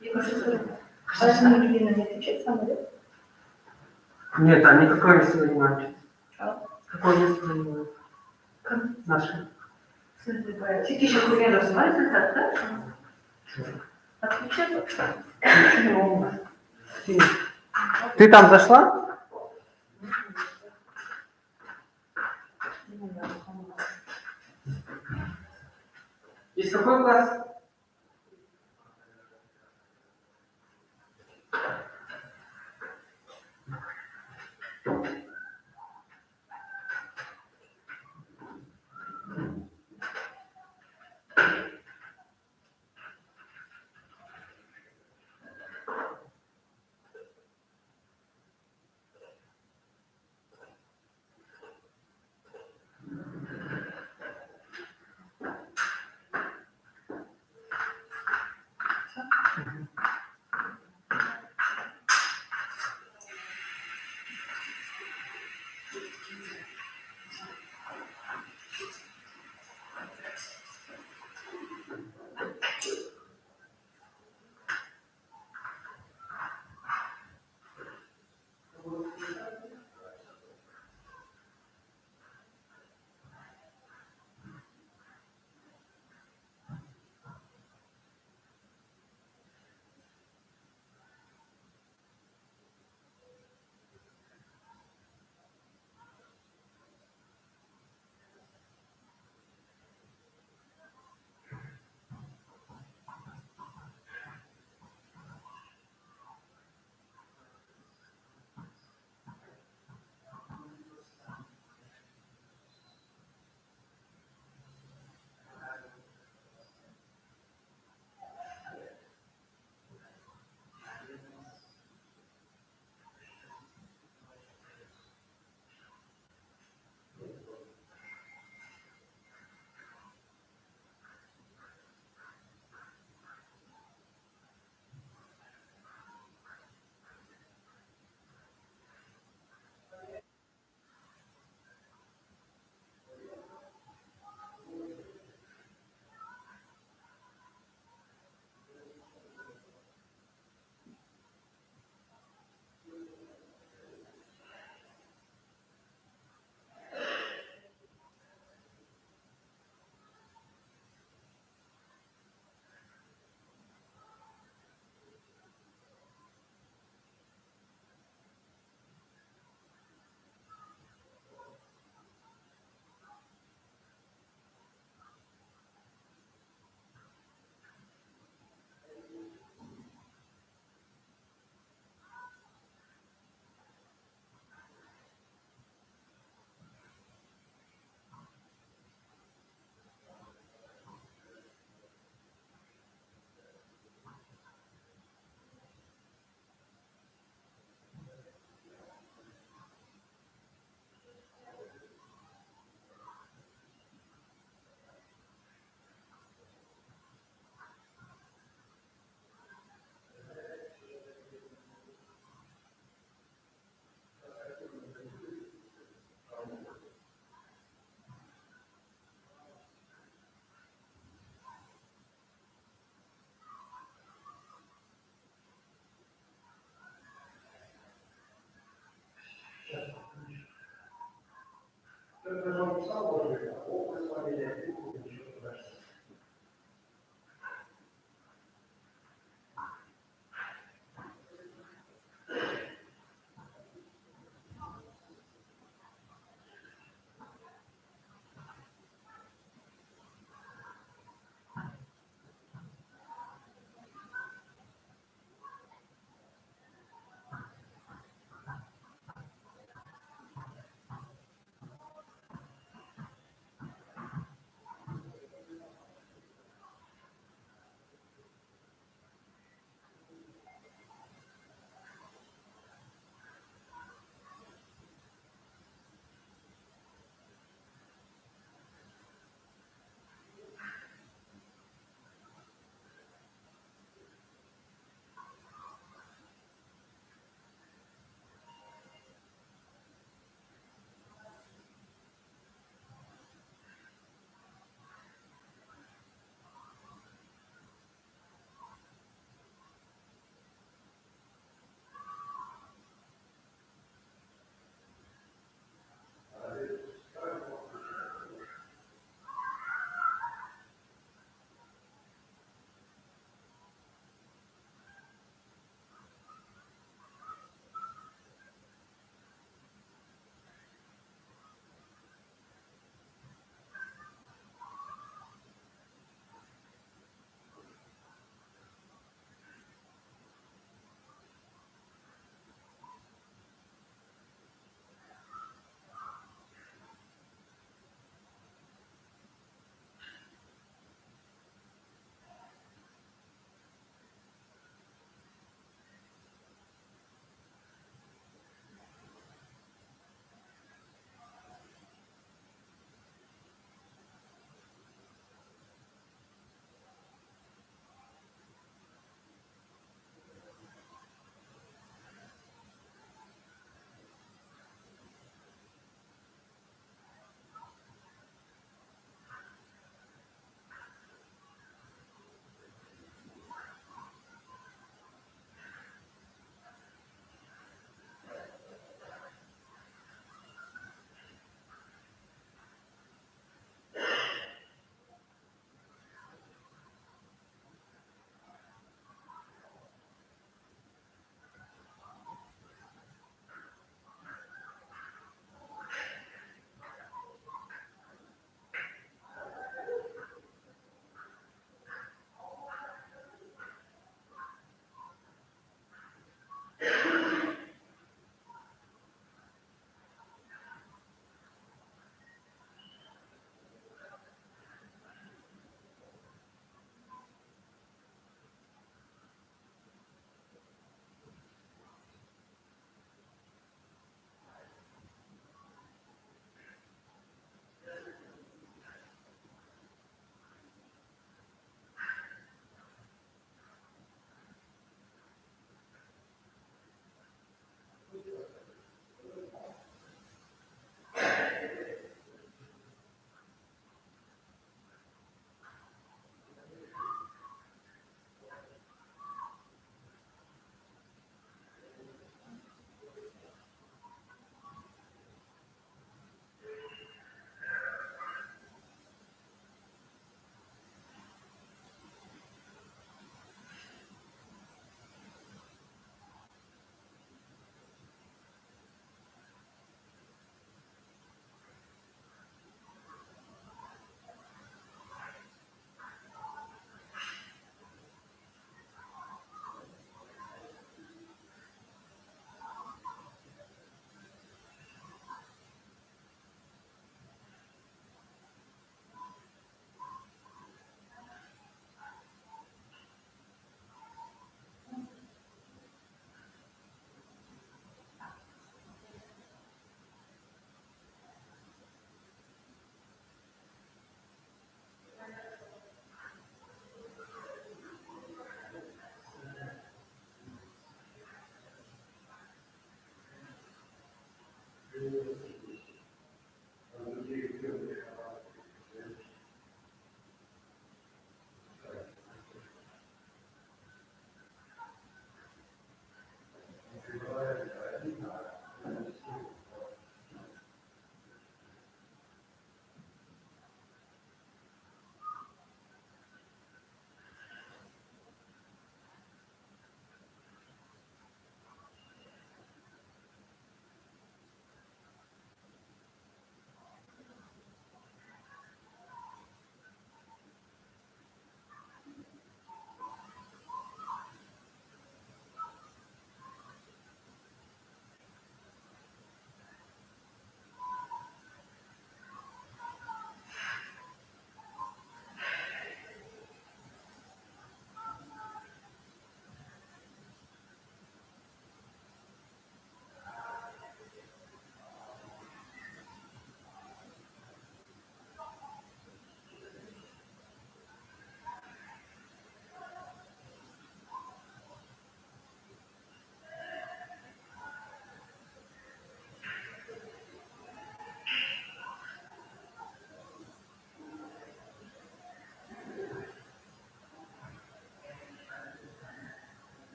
Мне кажется, важно именно не отвечать самолет. Нет, они какое место занимают? А? Какое место занимают? Наши. Текущий пример знаете, да? Отвечать. Ты там зашла? Из какой класс?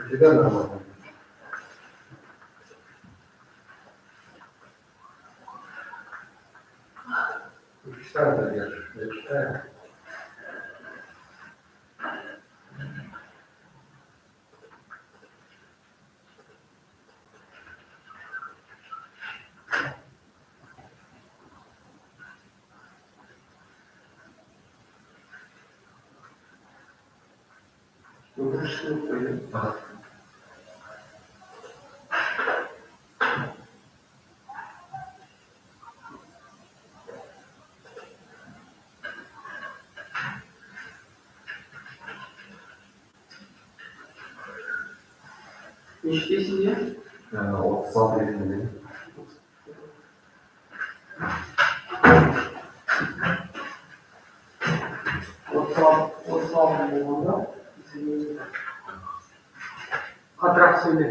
Тебя нормально. Читаю, держишь, я читаю. Ну, пришли, понял. Не чтите, Вот смотрите. вот слава Богу, да? Извините. Қаттырақ сөйле.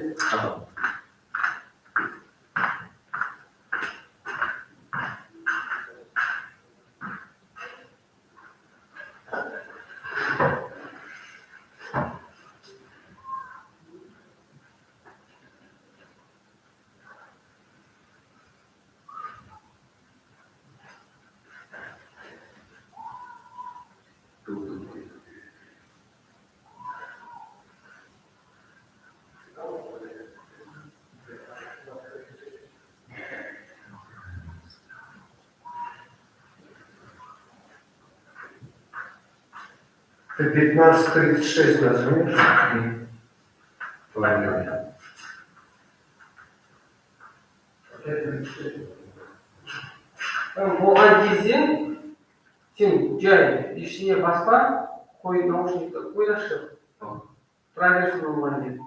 Ты 15:36 нажмешь? Правильно. Болған кезде сен жай ештеңе баспа, қой наушникті қой да шық. Тұра берсін онлайн.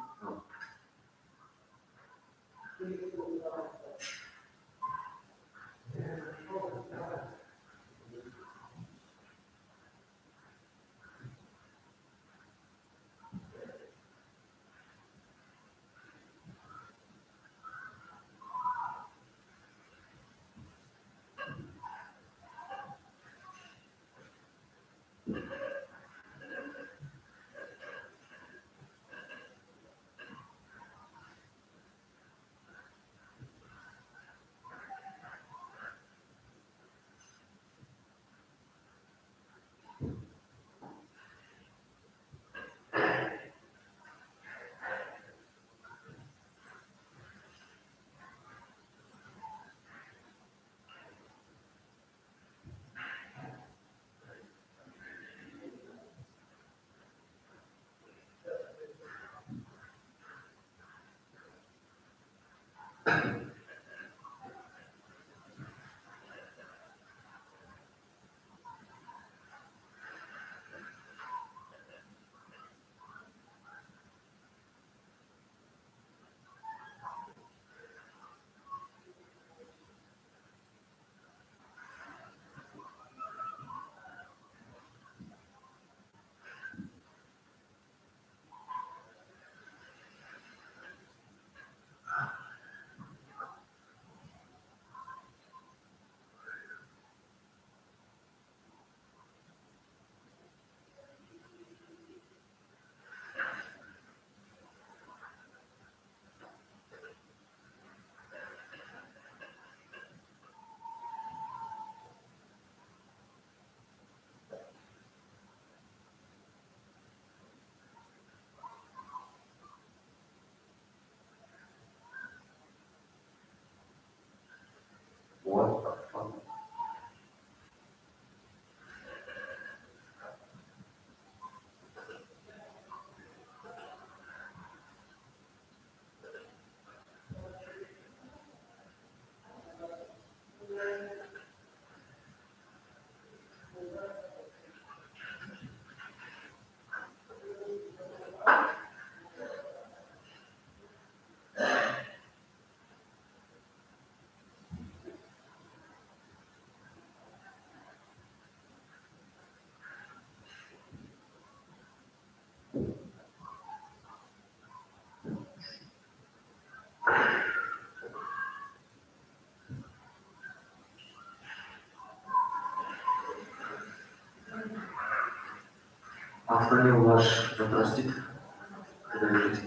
Отклонил ваш запросит, когда лежите.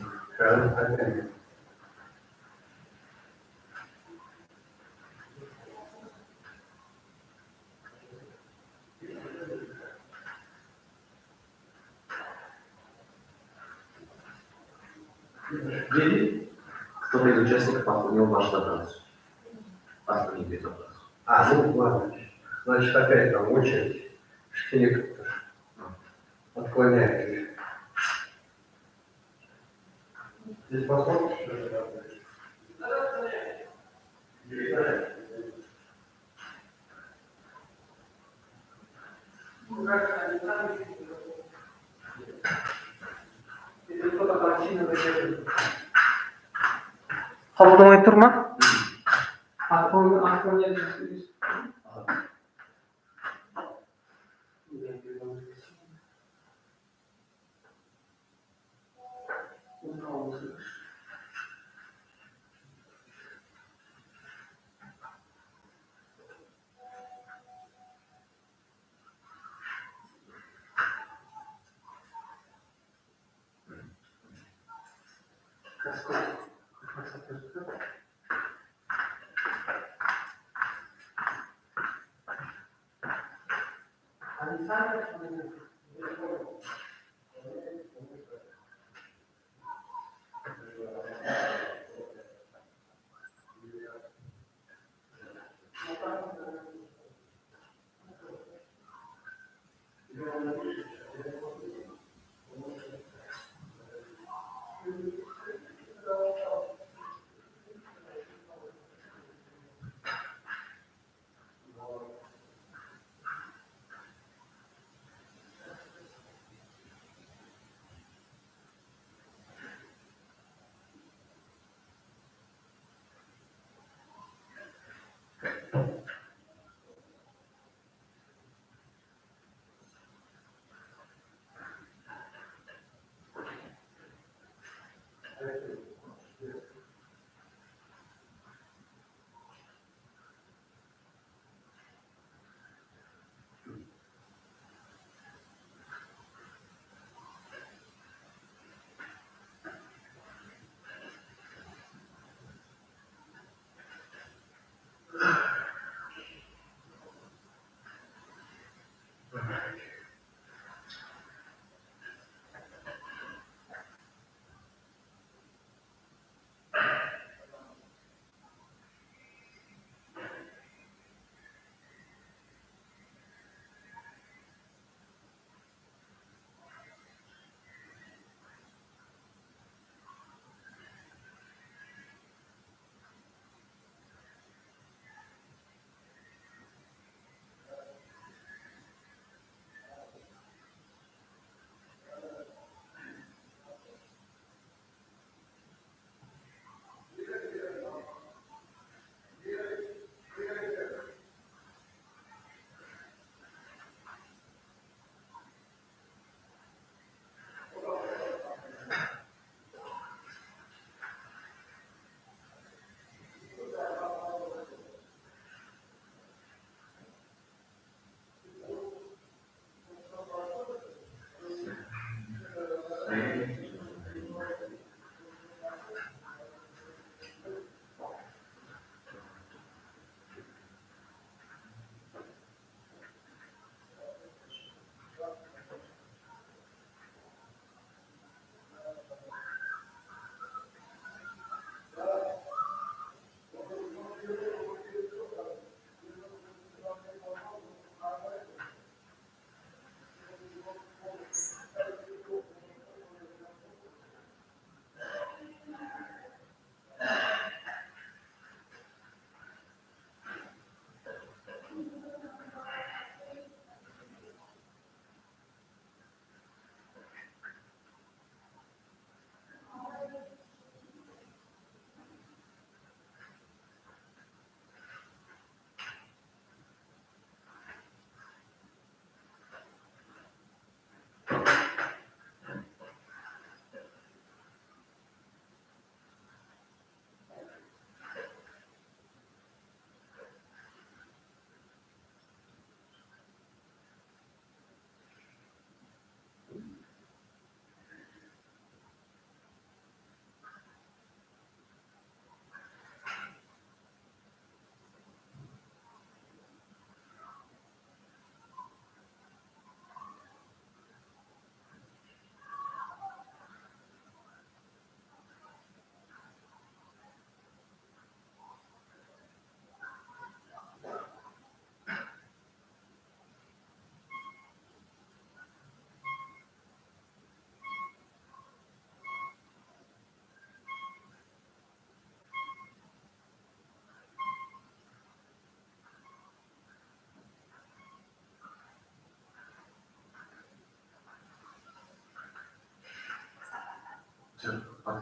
Кто-то из участников отклонил ваш запрос. Отклонили запрос. Ну ладно. Значит, опять там очередь. Шкелет отклоняет. Здесь посмотришь, что это работает. Қабылдамай тұр ма? Отклонять.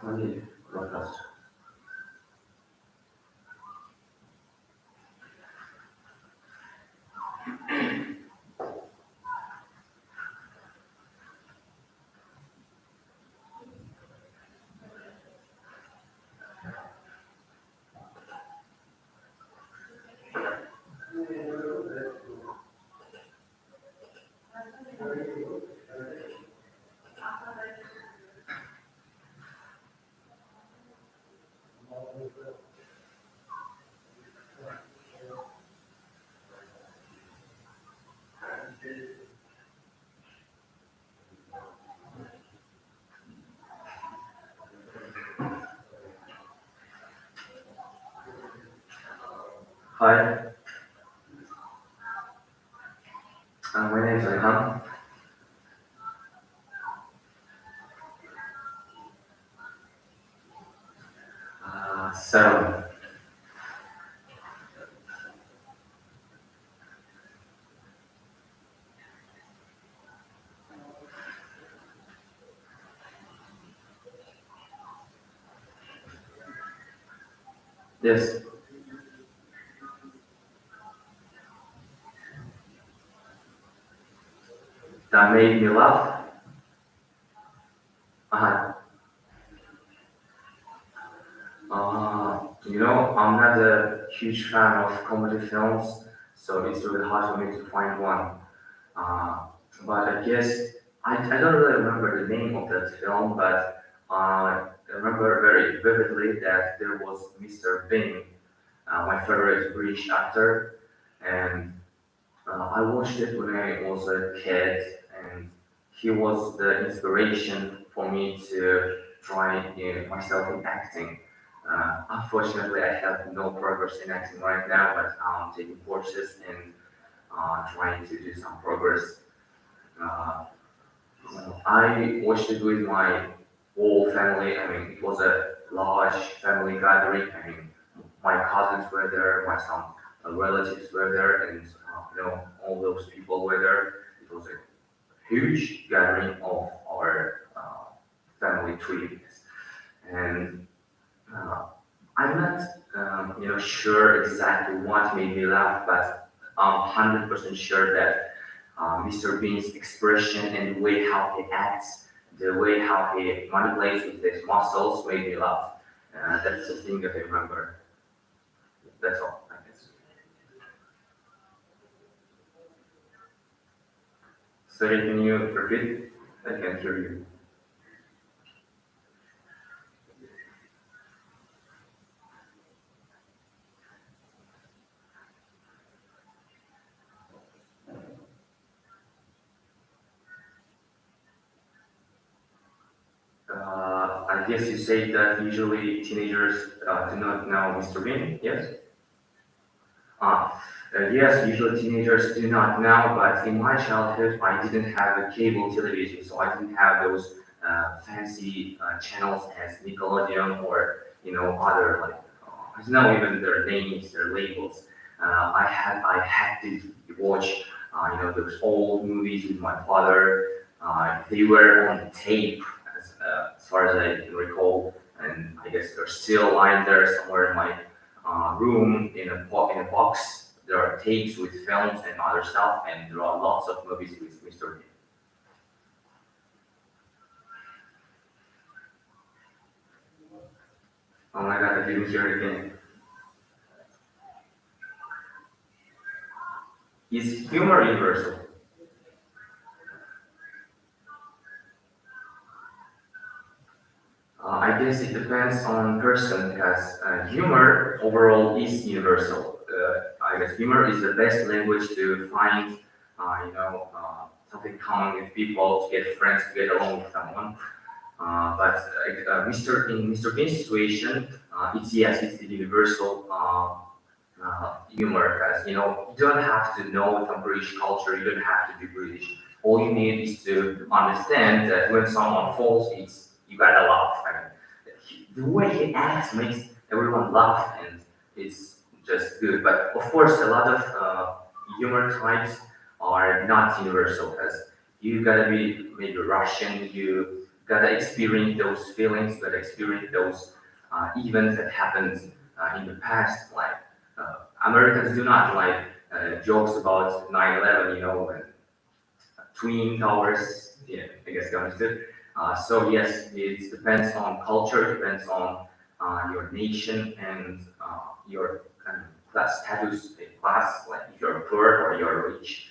Фамилия, вопрос. Hi, my name is Ayhan. Seven. Yes. That made me laugh. Uh, I'm not a huge fan of comedy films, so it's really hard for me to find one. Uh, but I guess I don't really remember the name of that film, but I remember very vividly that there was Mr. Bean, my favorite British actor, and I watched it when I was a kid, and he was the inspiration for me to try myself in acting. Unfortunately, I have no progress in acting right now, but I'm taking courses and trying to do some progress. Uh, I watched it with my whole family. I mean, it was a large family gathering. I mean, my cousins were there, my some relatives were there, and all those people were there. It was a huge gathering of our family tree, and uh, I'm not sure exactly what made me laugh, but I'm 100% sure that Mr. Bean's expression and the way how he acts, the way how he manipulates with his muscles made me laugh. That's the thing that I remember. That's all, I guess. Sorry, can you repeat? I can't hear you. I guess you say that usually teenagers do not know Mr. Bean, yes? Yes, usually teenagers do not know, but in my childhood, I didn't have a cable television, so I didn't have those fancy channels as Nickelodeon or other like I don't know even their names, their labels. I had to watch those old movies with my father. They were on tape, as far as I can recall, and I guess they're still lying there somewhere in my room in a box. There are tapes with films and other stuff, and there are lots of movies with Mr. Bean. Oh my god, I didn't hear it again. Is humor universal? I guess it depends on person because humor overall is universal. I guess humor is the best language to find, something common with people, to get friends, to get along with someone. In Mr. Bean's situation, it's the universal humor because you don't have to know some British culture, you don't have to be British. All you need is to understand that when someone falls, it's you gotta laugh. I mean, the way he acts makes everyone laugh, and it's just good. But of course, a lot of humor types are not universal because you gotta be maybe Russian, you gotta experience those feelings, gotta experience those events that happened in the past. Like Americans do not like jokes about 9/11, you know, and Twin Towers. Yeah, I guess you understood. So yes, it depends on culture, depends on your nation and your kind of class status in class, like if you're poor or you're rich.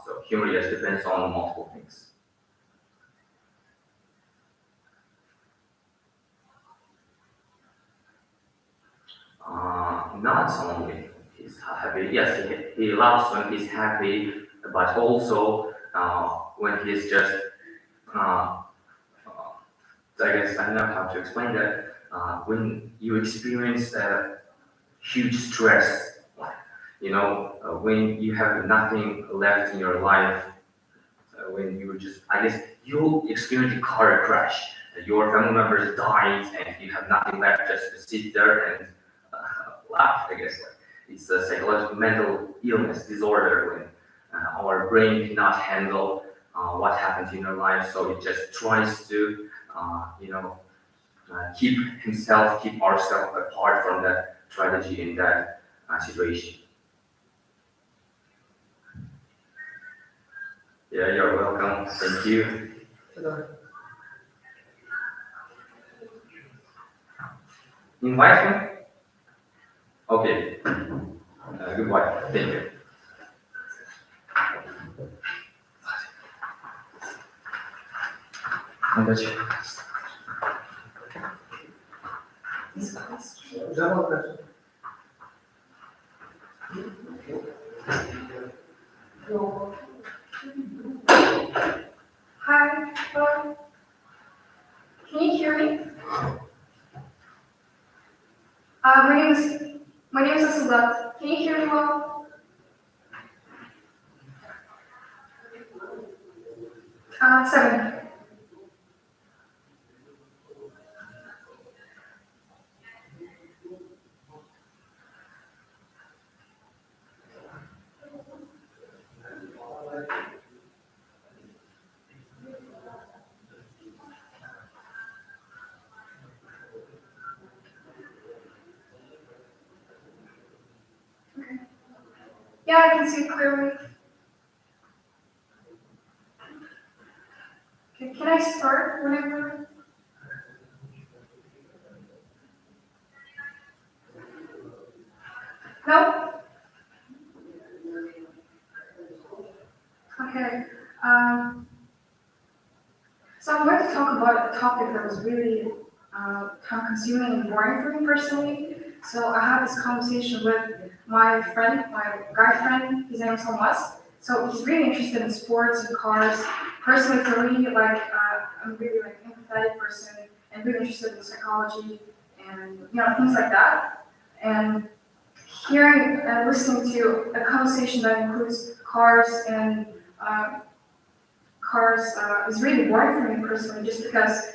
So humor just depends on multiple things. Not only he's happy, yes, he laughs when he's happy, but also when he's just, uh, I guess I don't know how to explain that. When you experience huge stress, like, you know, when you have nothing left in your life, when you just, I guess you experience a car crash, your family members died, and you have nothing left just to sit there and laugh. I guess it's a psychological mental illness disorder when our brain cannot handle what happens in our life, so it just tries to, you know, keep himself, keep ourselves apart from that tragedy in that situation. Yeah, you're welcome. Thank you. Invite me? Okay. Goodbye. Thank you. Удачи. Hi, hello. Can you hear me? My name is Asulat. Can you hear me well? Seven. Okay. Yeah, I can see it clearly. Okay, can I start whenever? No? Okay. So I'm going to talk about a topic that was really time-consuming and boring for me personally. So I had this conversation with my friend, my guy friend. His name is Thomas. So he's really interested in sports and cars. Personally, for me, like I'm really like an empathetic person and really interested in psychology and things like that. And hearing and listening to a conversation that includes cars and is really boring for me personally, just because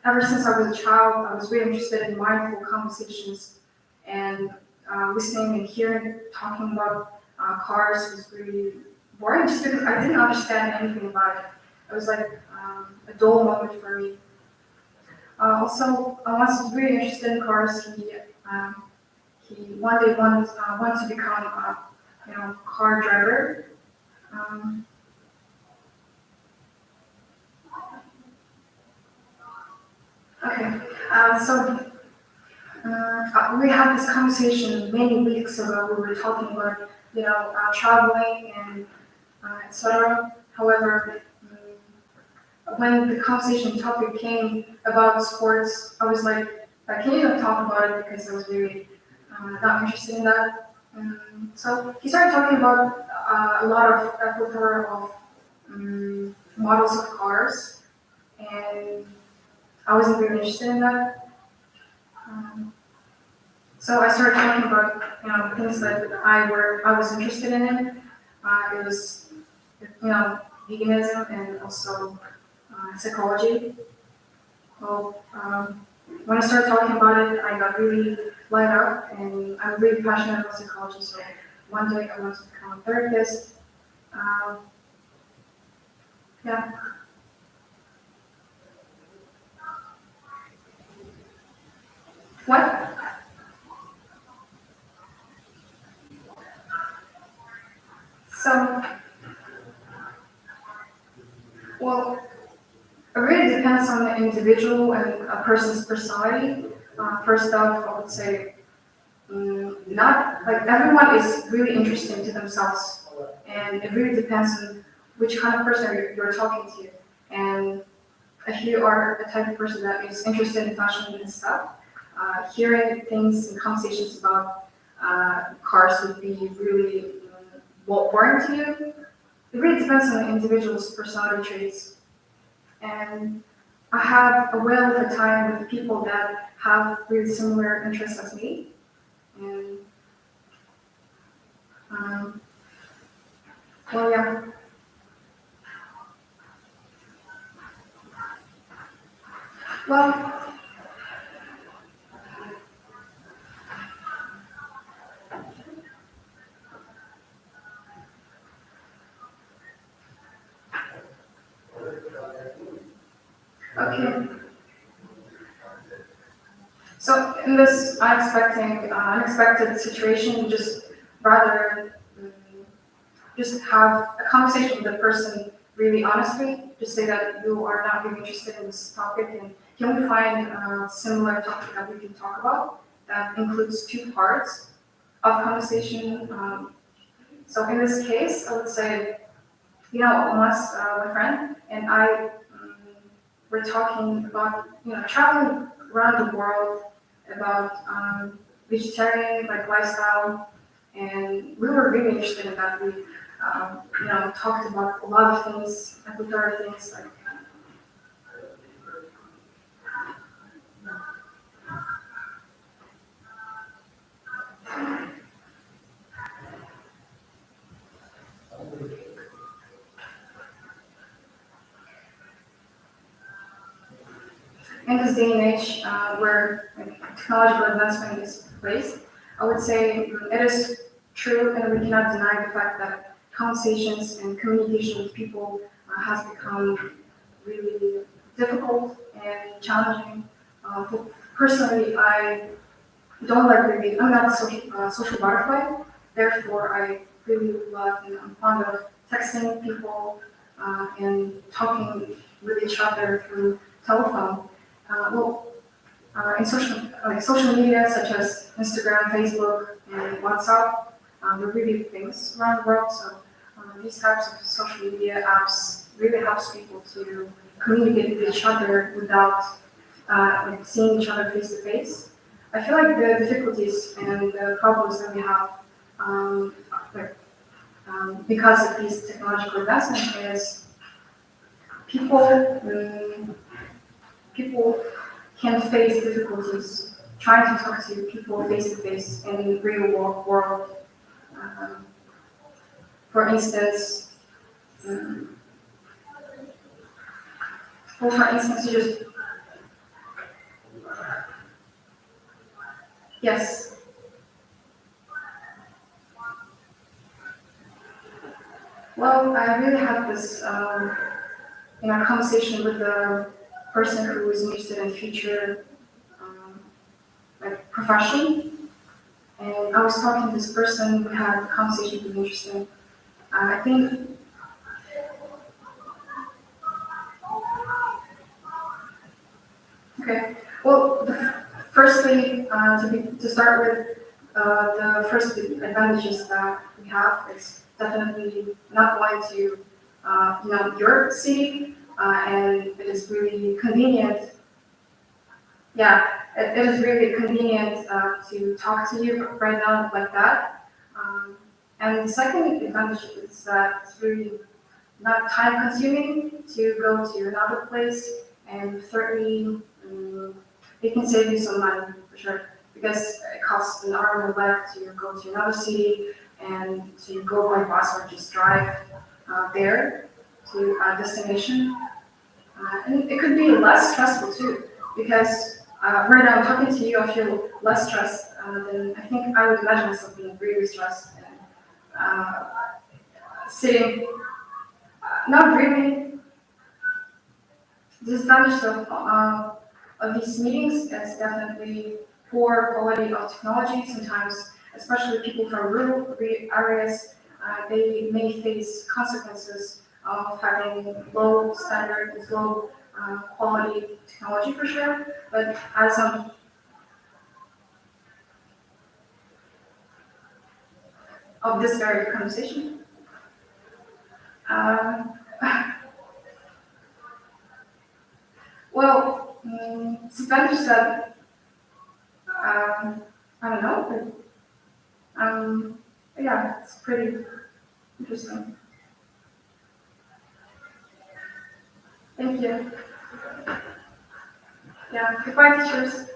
ever since I was a child, I was really interested in mindful conversations, and listening and hearing, talking about cars was really boring, just because I didn't understand anything about it. It was like a dull moment for me. Also, I was really interested in cars. He one day wanted to become a car driver. Okay, so we had this conversation many weeks ago. We were talking about, traveling and etc. However, when the conversation topic came about sports, I was like, can you not talk about it, because I was really not interested in that. So he started talking about a lot of a plethora of models of cars, and I wasn't really interested in that. So I started talking about things that I was interested in. It was veganism and also psychology. Well, when I started talking about it, I got really light up, and I'm really passionate about psychology. So one day I wanted to become a therapist. Yeah. What? So, well, it really depends on the individual and a person's personality. First off, I would say, not like everyone is really interesting to themselves, and it really depends on which kind of person you're talking to. And if you are a type of person that is interested in fashion and stuff, hearing things and conversations about cars would be really boring to you. It really depends on the individual's personality traits. And I have a whale of a time with people that have really similar interests as me. And well, yeah. Well, okay. So in this unexpected situation, just rather just have a conversation with the person really honestly. Just say that you are not really interested in this topic, and can we find a similar topic that we can talk about that includes two parts of conversation. So in this case, I would say, once my friend and I were talking about, traveling around the world, about vegetarian like lifestyle, and we were really interested in that. We, talked about a lot of things, like we thought of things like. In this day and age, where technological advancement is placed, I would say it is true, and we cannot deny the fact that conversations and communication with people has become really difficult and challenging. Personally, I don't like really. I'm not a social butterfly. Therefore, I really love and I'm fond of texting people and talking with each other through telephone. In social media such as Instagram, Facebook, and WhatsApp, they're really famous around the world. So these types of social media apps really helps people to communicate with each other without seeing each other face to face. I feel like the difficulties and the problems that we have, like, because of these technological advancements, is people can face difficulties trying to talk to people face to face in the real world. Um, for instance, you just yes. Well, I really had this conversation with the person who was interested in future profession, and I was talking to this person. We had a conversation really interesting. I think. Okay. Well, firstly, to start with, the first advantages that we have is definitely not going to, your city, and it is really convenient. Yeah, it is really convenient to talk to you right now like that. And the second advantage is that it's really not time consuming to go to another place. And thirdly, it can save you some money for sure, because it costs an hour and a half to go to another city and to go by bus or just drive there to a destination. And it could be less stressful too, because right now I'm talking to you, I feel less stressed than I think I would imagine myself being really stressed and sitting. Not really. The disadvantage of these meetings is definitely poor quality of technology. Sometimes, especially people from rural areas, they may face consequences of having low standard, low quality technology for sure. But as of this very conversation, well, Sipender said, I don't know, but yeah, it's pretty interesting. Thank you. Yeah, goodbye, teachers.